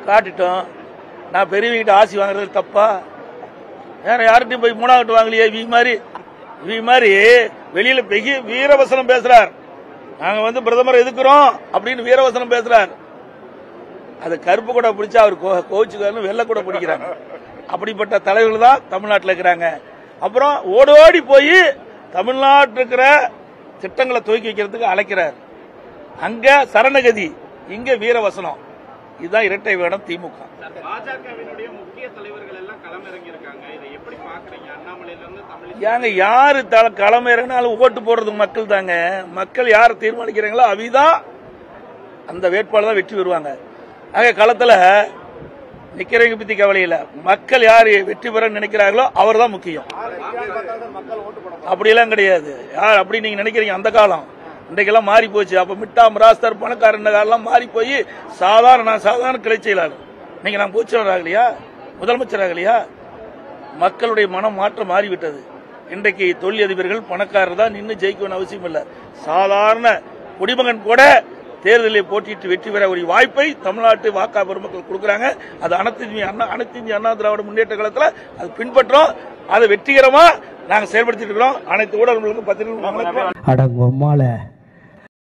காட்டிட்டோம். நான் பெரியவங்கிட்ட ஆசி வாங்குறது தப்பா? வேற யார்கிட்டையும் போய் மூணாவது வாங்கலையே. இவி மாதிரி வெளியில பெரிய வீரவசனம் பேசுறார். நாங்க பிரதமர் எதுக்குறோம் அப்படின்னு வீரவசனம் பேசுறார். அது கருப்பு கூட பிடிச்சா அவர் கோச்சுக்காரன்னு வெள்ளை கூட பிடிக்கிறாங்க. அப்படிப்பட்ட தலைவர்கள் தான் தமிழ்நாட்டில் இருக்கிறாங்க. அப்புறம் ஓடோடி போய் தமிழ்நாட்டில் இருக்கிற திட்டங்களை துவக்கி வைக்கிறதுக்கு அழைக்கிறார். அங்க சரணகதி, இங்க வீரவசனம். இதுதான் இரட்டை வேடம் திமுக. பாஜகவினுடைய முக்கிய தலைவர்கள் எல்லாம் களமிறங்கி இருக்காங்க. இதை எப்படி பாக்குறீங்க? அண்ணாமலையில இருந்து ஏங்க யாரு களமிறங்கினாலும் ஓட்டு போடுறது மக்கள் தாங்க. மக்கள் யார் தீர்மானிக்கிறாங்களோ அவிதான் அந்த வேட்பாளர் தான் வெற்றி பெறுவாங்க. ஆக களத்துல நிக்கிறவங்க பத்தி கவலை இல்ல. மக்கள் யார் வெற்றி பெற நினைக்கிறார்களோ அவர் தான் முக்கியம். அப்படியெல்லாம் கிடையாது. யார் அப்படி நீங்க நினைக்கிறீங்க? அந்த காலம் இன்றைக்கெல்லாம் மாறி போச்சு. அப்ப மிட்டா மிராஸ்தர் பணக்காரன் காலம் மாறி போய் சாதாரண கிளை செயலாளர். நீங்க நான் பூச்சவர் ஆகலையா, முதலமைச்சர் ஆகலையா? மக்களுடைய மனம் மாற்றம் மாறிவிட்டது. இன்றைக்கு தொழிலதிபர்கள் பணக்காரர் தான் நின்று ஜெயிக்கணும் அவசியம் இல்லை. சாதாரண குடிமகன் கூட தேர்தலில் போட்டியிட்டு வெற்றி பெற ஒரு வாய்ப்பை தமிழ்நாட்டு வாக்கா பெருமக்கள் கொடுக்குறாங்க. அது அனைத்து இந்திய அண்ணா திராவிட முன்னேற்ற கழகத்தில் அது பின்பற்றோம். அதை வெற்றிகரமா நாங்கள் செயல்படுத்திட்டு இருக்கிறோம். அனைத்து ஊடகங்களுக்கும் பத்திரிகை